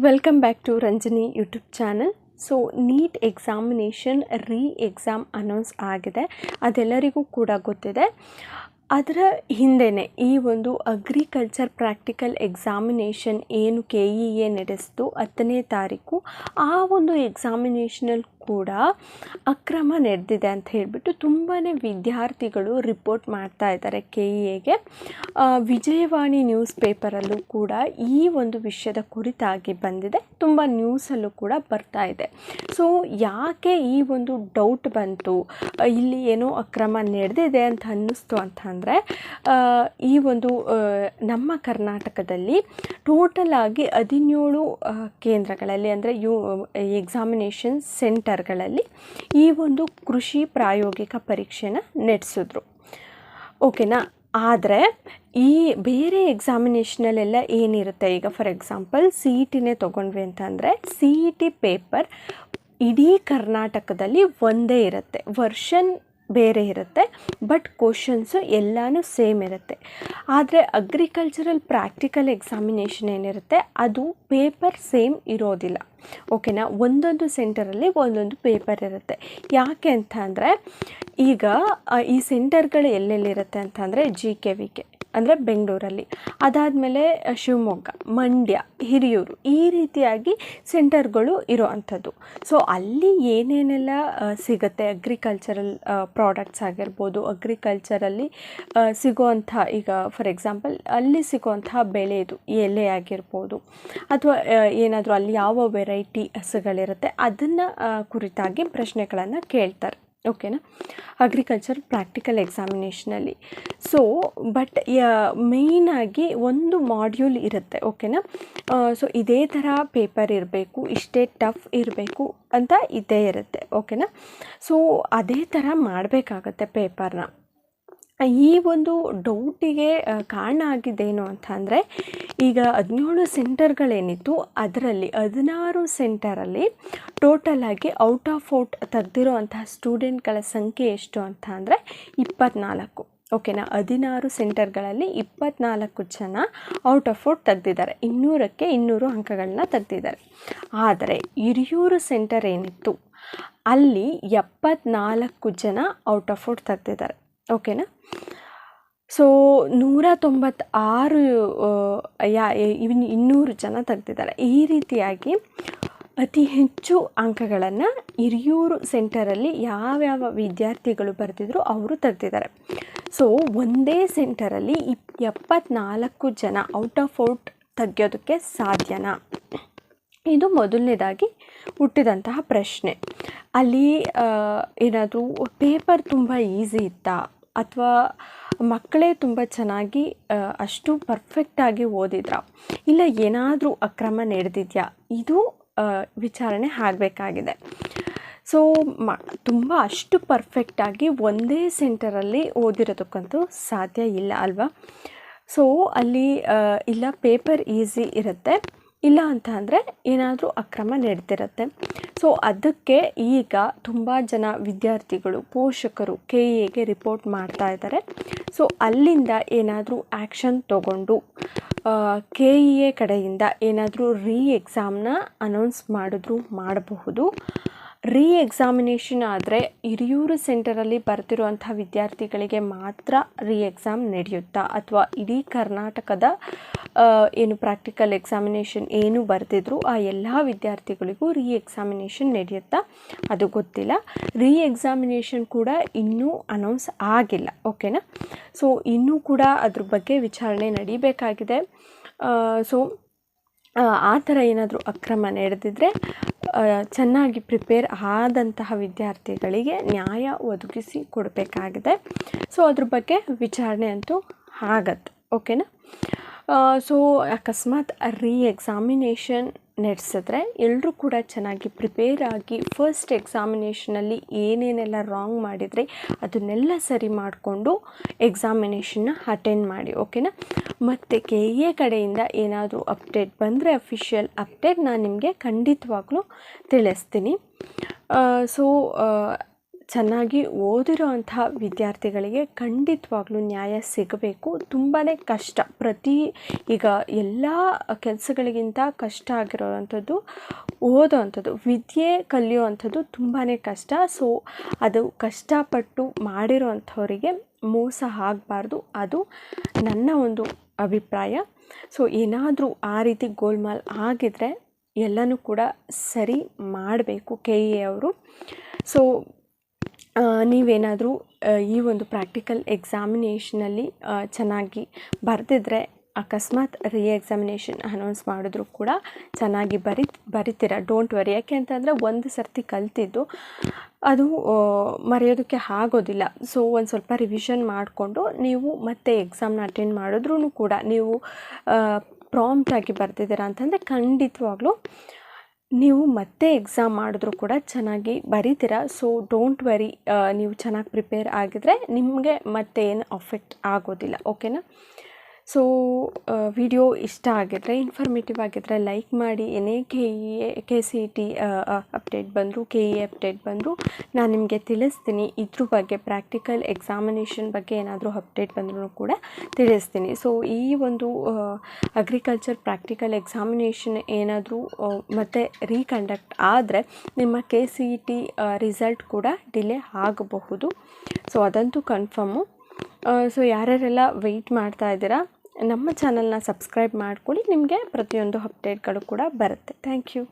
Welcome back to Ranjani YouTube channel. So NEET examination exam announce ಆಗಿದೆ, ಅದೆಲ್ಲರಿಗೂ ಕೂಡ ಗೊತ್ತಿದೆ. ಅದರ ಹಿಂದೆಯೇ ಈ ಒಂದು ಅಗ್ರಿಕಲ್ಚರ್ ಪ್ರಾಕ್ಟಿಕಲ್ ಎಕ್ಸಾಮಿನೇಷನ್ ಏನು KEA ನಡೆಸಿತು 10ನೇ ತಾರೀಕು, ಆ ಒಂದು ಎಕ್ಸಾಮಿನೇಷನಲ್ಲಿ ಕೂಡ ಅಕ್ರಮ ನಡೆದಿದೆ ಅಂತ ಹೇಳಿಬಿಟ್ಟು ತುಂಬಾ ವಿದ್ಯಾರ್ಥಿಗಳು ರಿಪೋರ್ಟ್ ಮಾಡ್ತಾ ಇದ್ದಾರೆ KEAಗೆ. ವಿಜಯವಾಣಿ ನ್ಯೂಸ್ ಪೇಪರಲ್ಲೂ ಕೂಡ ಈ ಒಂದು ವಿಷಯದ ಕುರಿತಾಗಿ ಬಂದಿದೆ, ತುಂಬ ನ್ಯೂಸಲ್ಲೂ ಕೂಡ ಬರ್ತಾ ಇದೆ. ಸೊ ಯಾಕೆ ಈ ಒಂದು ಡೌಟ್ ಬಂತು, ಇಲ್ಲಿ ಏನೋ ಅಕ್ರಮ ನಡೆದಿದೆ ಅಂತ ಅನ್ನಿಸ್ತು ಅಂತಂದರೆ, ಈ ಒಂದು ನಮ್ಮ ಕರ್ನಾಟಕದಲ್ಲಿ ಟೋಟಲ್ ಆಗಿ 17 ಕೇಂದ್ರಗಳಲ್ಲಿ ಅಂದರೆ ಎಕ್ಸಾಮಿನೇಷನ್ ಸೆಂಟರ್ಗಳಲ್ಲಿ ಈ ಒಂದು ಕೃಷಿ ಪ್ರಾಯೋಗಿಕ ಪರೀಕ್ಷೆನ ನಡೆಸಿದ್ರು. ಓಕೆನಾ. ಆದರೆ ಈ ಬೇರೆ ಎಕ್ಸಾಮಿನೇಷನಲ್ಲೆಲ್ಲ ಏನಿರುತ್ತೆ, ಈಗ ಫಾರ್ ಎಕ್ಸಾಂಪಲ್ CET ತೊಗೊಂಡ್ವಿ ಅಂತಂದರೆ CET ಪೇಪರ್ ಇಡೀ ಕರ್ನಾಟಕದಲ್ಲಿ ಒಂದೇ ಇರುತ್ತೆ, ವರ್ಷನ್ ಬೇರೆ ಇರುತ್ತೆ, ಬಟ್ ಕ್ವಶನ್ಸು ಎಲ್ಲನೂ ಸೇಮ್ ಇರುತ್ತೆ. ಆದರೆ ಅಗ್ರಿಕಲ್ಚರಲ್ ಪ್ರಾಕ್ಟಿಕಲ್ ಎಕ್ಸಾಮಿನೇಷನ್ ಏನಿರುತ್ತೆ ಅದು ಪೇಪರ್ ಸೇಮ್ ಇರೋದಿಲ್ಲ. ಓಕೆನಾ. ಒಂದೊಂದು ಸೆಂಟರಲ್ಲಿ ಒಂದೊಂದು ಪೇಪರ್ ಇರುತ್ತೆ. ಯಾಕೆ ಅಂತ ಅಂದರೆ, ಈಗ ಈ ಸೆಂಟರ್ಗಳು ಎಲ್ಲೆಲ್ಲಿರುತ್ತೆ ಅಂತಂದರೆ GKVK ಅಂದರೆ ಬೆಂಗಳೂರಲ್ಲಿ, ಅದಾದಮೇಲೆ ಶಿವಮೊಗ್ಗ, ಮಂಡ್ಯ, ಹಿರಿಯೂರು, ಈ ರೀತಿಯಾಗಿ ಸೆಂಟರ್ಗಳು ಇರೋ ಅಂಥದ್ದು. ಸೊ ಅಲ್ಲಿ ಏನೇನೆಲ್ಲ ಸಿಗುತ್ತೆ, ಅಗ್ರಿಕಲ್ಚರಲ್ ಪ್ರಾಡಕ್ಟ್ಸ್ ಆಗಿರ್ಬೋದು, ಅಗ್ರಿಕಲ್ಚರಲ್ಲಿ ಸಿಗೋವಂಥ, ಈಗ ಫಾರ್ ಎಕ್ಸಾಂಪಲ್ ಅಲ್ಲಿ ಸಿಗೋವಂತಹ ಬೆಳೆದು ಎಲೆ ಆಗಿರ್ಬೋದು, ಅಥವಾ ಏನಾದರೂ ಅಲ್ಲಿ ಯಾವ ವೆರೈಟಿ ಹಸುಗಳಿರುತ್ತೆ ಅದನ್ನು ಕುರಿತಾಗಿ ಪ್ರಶ್ನೆಗಳನ್ನು ಕೇಳ್ತಾರೆ. ಓಕೆನಾ. ಅಗ್ರಿಕಲ್ಚರ್ ಪ್ರಾಕ್ಟಿಕಲ್ ಎಕ್ಸಾಮಿನೇಷನಲ್ಲಿ. ಸೊ ಬಟ್ ಮೇಯ್ನಾಗಿ ಒಂದು ಮಾಡ್ಯೂಲ್ ಇರುತ್ತೆ. ಓಕೆನಾ. ಸೊ ಇದೇ ಥರ ಪೇಪರ್ ಇರಬೇಕು, ಇಷ್ಟೇ ಟಫ್ ಇರಬೇಕು ಅಂತ ಇದ್ದೇ ಇರುತ್ತೆ. ಓಕೆನಾ. ಸೊ ಅದೇ ಥರ ಮಾಡಬೇಕಾಗತ್ತೆ ಪೇಪರ್ನ. ಈ ಒಂದು ಡೌಟಿಗೆ ಕಾರಣ ಆಗಿದ್ದೇನು ಅಂತ ಅಂದರೆ, ಈಗ 17 ಸೆಂಟರ್ಗಳೇನಿತ್ತು ಅದರಲ್ಲಿ 16 ಸೆಂಟರಲ್ಲಿ ಟೋಟಲ್ ಆಗಿ ಔಟ್ ಆಫ್ ಔಟ್ ತೆಗೆದಿರೋ ಅಂತಹ ಸ್ಟೂಡೆಂಟ್ಗಳ ಸಂಖ್ಯೆ ಎಷ್ಟು ಅಂತ ಅಂದರೆ 24. ಓಕೆನಾ. 16 ಸೆಂಟರ್ಗಳಲ್ಲಿ 24 ಜನ ಔಟ್ ಆಫ್ ಔಟ್ ತೆಗೆದಿದ್ದಾರೆ, 200ಕ್ಕೆ 200 ಅಂಕಗಳನ್ನ ತೆಗೆದಿದ್ದಾರೆ. ಆದರೆ ಹಿರಿಯೂರು ಸೆಂಟರ್ ಏನಿತ್ತು ಅಲ್ಲಿ 74 ಜನ ಔಟ್ ಆಫ್ ಔಟ್ ತೆಗೆದಿದ್ದಾರೆ. ಓಕೆನಾ. ಸೊ 196 200 ಜನ ತೆಗೆದಿದ್ದಾರೆ. ಈ ರೀತಿಯಾಗಿ ಅತಿ ಹೆಚ್ಚು ಅಂಕಗಳನ್ನು ಹಿರಿಯೂರು ಸೆಂಟರಲ್ಲಿ ಯಾವ್ಯಾವ ವಿದ್ಯಾರ್ಥಿಗಳು ಬರೆದಿದ್ರು ಅವರು ತೆಗೆದಿದ್ದಾರೆ. ಸೊ ಒಂದೇ ಸೆಂಟರಲ್ಲಿ 74 ಜನ ಔಟ್ ಆಫ್ ಔಟ್ ತೆಗೆಯೋದಕ್ಕೆ ಸಾಧ್ಯನಾ? ಇದು ಮೊದಲನೇದಾಗಿ ಹುಟ್ಟಿದಂತಹ ಪ್ರಶ್ನೆ. ಅಲ್ಲಿ ಏನಾದರೂ ಪೇಪರ್ ತುಂಬ ಈಸಿ ಇತ್ತಾ, ಅಥವಾ ಮಕ್ಕಳೇ ತುಂಬ ಚೆನ್ನಾಗಿ ಅಷ್ಟು ಪರ್ಫೆಕ್ಟಾಗಿ ಓದಿದ್ರಾ, ಇಲ್ಲ ಏನಾದರೂ ಅಕ್ರಮ ನಡೆದಿದೆಯಾ, ಇದು ವಿಚಾರಣೆ ಆಗಬೇಕಾಗಿದೆ. ಸೊ ತುಂಬ ಅಷ್ಟು ಪರ್ಫೆಕ್ಟಾಗಿ ಒಂದೇ ಸೆಂಟರಲ್ಲಿ ಓದಿರೋದಕ್ಕಂತೂ ಸಾಧ್ಯ ಇಲ್ಲ ಅಲ್ವಾ. ಸೊ ಅಲ್ಲಿ ಇಲ್ಲ ಪೇಪರ್ ಈಸಿ ಇರುತ್ತೆ, ಇಲ್ಲ ಅಂತ ಅಂದರೆ ಏನಾದರೂ ಅಕ್ರಮ ನಡೆದಿರುತ್ತೆ. ಸೊ ಅದಕ್ಕೆ ಈಗ ತುಂಬ ಜನ ವಿದ್ಯಾರ್ಥಿಗಳು, ಪೋಷಕರು KEAಗೆ ರಿಪೋರ್ಟ್ ಮಾಡ್ತಾ ಇದ್ದಾರೆ. ಸೊ ಅಲ್ಲಿಂದ ಏನಾದರೂ ಆ್ಯಕ್ಷನ್ ತಗೊಂಡು KEA ಕಡೆಯಿಂದ ಏನಾದರೂ ಎಕ್ಸಾಮ್ನ ಅನೌನ್ಸ್ ಮಾಡಿದ್ರು ಮಾಡಬಹುದು. ಎಕ್ಸಾಮಿನೇಷನ್ ಆದರೆ ಹಿರಿಯೂರು ಸೆಂಟರಲ್ಲಿ ಬರ್ತಿರುವಂಥ ವಿದ್ಯಾರ್ಥಿಗಳಿಗೆ ಮಾತ್ರ ಎಕ್ಸಾಮ್ ನಡೆಯುತ್ತಾ, ಅಥವಾ ಇಡೀ ಕರ್ನಾಟಕದ ಏನು ಪ್ರಾಕ್ಟಿಕಲ್ ಎಕ್ಸಾಮಿನೇಷನ್ ಏನು ಬರ್ತಿದ್ರು ಆ ಎಲ್ಲ ವಿದ್ಯಾರ್ಥಿಗಳಿಗೂ ಎಕ್ಸಾಮಿನೇಷನ್ ನಡೆಯುತ್ತಾ ಅದು ಗೊತ್ತಿಲ್ಲ. ಎಕ್ಸಾಮಿನೇಷನ್ ಕೂಡ ಇನ್ನೂ ಅನೌನ್ಸ್ ಆಗಿಲ್ಲ. ಓಕೆನಾ. ಸೊ ಇನ್ನೂ ಕೂಡ ಅದ್ರ ಬಗ್ಗೆ ವಿಚಾರಣೆ ನಡೀಬೇಕಾಗಿದೆ. ಸೊ ಆ ಥರ ಏನಾದರೂ ಅಕ್ರಮ ನಡೆದಿದ್ರೆ ಚೆನ್ನಾಗಿ ಪ್ರಿಪೇರ್ ಆದಂತಹ ವಿದ್ಯಾರ್ಥಿಗಳಿಗೆ ನ್ಯಾಯ ಒದಗಿಸಿ ಕೊಡಬೇಕಾಗಿದೆ. ಸೊ ಅದ್ರ ಬಗ್ಗೆ ವಿಚಾರಣೆ ಅಂತೂ ಆಗತ್ತೆ. ಓಕೆನಾ. ಸೊ ಅಕಸ್ಮಾತ್ ಎಕ್ಸಾಮಿನೇಷನ್ ನಡೆಸಿದ್ರೆ ಎಲ್ಲರೂ ಕೂಡ ಚೆನ್ನಾಗಿ ಪ್ರಿಪೇರ್ ಆಗಿ ಫಸ್ಟ್ ಎಕ್ಸಾಮಿನೇಷನಲ್ಲಿ ಏನೇನೆಲ್ಲ ರಾಂಗ್ ಮಾಡಿದರೆ ಅದನ್ನೆಲ್ಲ ಸರಿ ಮಾಡಿಕೊಂಡು ಎಕ್ಸಾಮಿನೇಷನ್ನ ಅಟೆಂಡ್ ಮಾಡಿ. ಓಕೆನಾ. ಮತ್ತು KEA ಕಡೆಯಿಂದ ಏನಾದರೂ ಅಪ್ಡೇಟ್ ಬಂದರೆ, ಅಫಿಷಿಯಲ್ ಅಪ್ಡೇಟ್ ನಾನು ನಿಮಗೆ ಖಂಡಿತವಾಗ್ಲೂ ತಿಳಿಸ್ತೀನಿ. ಸೊ ಚೆನ್ನಾಗಿ ಓದಿರೋವಂಥ ವಿದ್ಯಾರ್ಥಿಗಳಿಗೆ ಖಂಡಿತವಾಗ್ಲೂ ನ್ಯಾಯ ಸಿಗಬೇಕು. ತುಂಬಾ ಕಷ್ಟ. ಈಗ ಎಲ್ಲ ಕೆಲಸಗಳಿಗಿಂತ ಕಷ್ಟ ಆಗಿರೋವಂಥದ್ದು ಓದೋವಂಥದ್ದು, ವಿದ್ಯೆ ಕಲಿಯೋವಂಥದ್ದು ತುಂಬಾ ಕಷ್ಟ. ಸೊ ಅದು ಕಷ್ಟಪಟ್ಟು ಮಾಡಿರೋವಂಥವರಿಗೆ ಮೋಸ ಆಗಬಾರ್ದು, ಅದು ನನ್ನ ಒಂದು ಅಭಿಪ್ರಾಯ. ಸೊ ಏನಾದರೂ ಆ ರೀತಿ ಗೋಲ್ಮಾಲ್ ಆಗಿದ್ರೆ ಎಲ್ಲನೂ ಕೂಡ ಸರಿ ಮಾಡಬೇಕು KE ಅವರು. ಸೊ ನೀವೇನಾದರೂ ಈ ಒಂದು ಪ್ರಾಕ್ಟಿಕಲ್ ಎಕ್ಸಾಮಿನೇಷನಲ್ಲಿ ಚೆನ್ನಾಗಿ ಬರೆದಿದ್ರೆ, ಅಕಸ್ಮಾತ್ ಎಕ್ಸಾಮಿನೇಷನ್ ಅನೌನ್ಸ್ ಮಾಡಿದ್ರು ಕೂಡ ಚೆನ್ನಾಗಿ ಬರಿತೀರ. Don't worry. ಯಾಕೆ ಅಂತಂದರೆ ಒಂದು ಸರ್ತಿ ಕಲ್ತಿದ್ದು ಅದು ಮರೆಯೋದಕ್ಕೆ ಆಗೋದಿಲ್ಲ. ಸೊ ಒಂದು ಸ್ವಲ್ಪ ರಿವಿಷನ್ ಮಾಡಿಕೊಂಡು ನೀವು ಮತ್ತೆ ಎಕ್ಸಾಮ್ನ ಅಟೆಂಡ್ ಮಾಡಿದ್ರೂ ಕೂಡ ನೀವು ಪ್ರಾಂಪ್ಟಾಗಿ ಬರ್ತಿದ್ದೀರಾ ಅಂತಂದರೆ ಖಂಡಿತವಾಗ್ಲೂ ನೀವು ಮತ್ತೆ ಎಕ್ಸಾಮ್ ಮಾಡಿದ್ರೂ ಕೂಡ ಚೆನ್ನಾಗಿ ಬರೀತೀರ. So don't worry. ನೀವು ಚೆನ್ನಾಗಿ ಪ್ರಿಪೇರ್ ಆಗಿದ್ರೆ ನಿಮಗೆ ಮತ್ತೆ ಏನು ಅಫೆಕ್ಟ್ ಆಗೋದಿಲ್ಲ. ಓಕೆನಾ? ಸೊ ವಿಡಿಯೋ ಇಷ್ಟ ಆಗಿದ್ರೆ, ಇನ್ಫಾರ್ಮೇಟಿವ್ ಆಗಿದ್ದರೆ ಲೈಕ್ ಮಾಡಿ. ಏನೇ KCET ಅಪ್ಡೇಟ್ ಬಂದರೂ, KE ಅಪ್ಡೇಟ್ ಬಂದರೂ ನಾನು ನಿಮಗೆ ತಿಳಿಸ್ತೀನಿ. ಇದ್ರ ಬಗ್ಗೆ ಪ್ರಾಕ್ಟಿಕಲ್ ಎಕ್ಸಾಮಿನೇಷನ್ ಬಗ್ಗೆ ಏನಾದರೂ ಅಪ್ಡೇಟ್ ಬಂದರೂ ಕೂಡ ತಿಳಿಸ್ತೀನಿ. ಸೊ ಈ ಒಂದು ಅಗ್ರಿಕಲ್ಚರ್ ಪ್ರಾಕ್ಟಿಕಲ್ ಎಕ್ಸಾಮಿನೇಷನ್ ಏನಾದರೂ ಮತ್ತೆ ರೀಕಂಡಕ್ಟ್ ಆದರೆ ನಿಮ್ಮ KCET ರಿಸಲ್ಟ್ ಕೂಡ ಡಿಲೇ ಆಗಬಹುದು. ಸೊ ಅದಂತೂ ಕನ್ಫರ್ಮು. ಸೊ ಯಾರ್ಯಾರೆಲ್ಲ ವೆಯ್ಟ್ ಮಾಡ್ತಾ ಇದ್ದೀರಾ, ನಮ್ಮ ಚಾನಲ್ನ ಸಬ್ಸ್ಕ್ರೈಬ್ ಮಾಡ್ಕೊಳ್ಳಿ. ನಿಮಗೆ ಪ್ರತಿಯೊಂದು ಅಪ್ಡೇಟ್ಗಳು ಕೂಡ ಬರುತ್ತೆ. Thank you.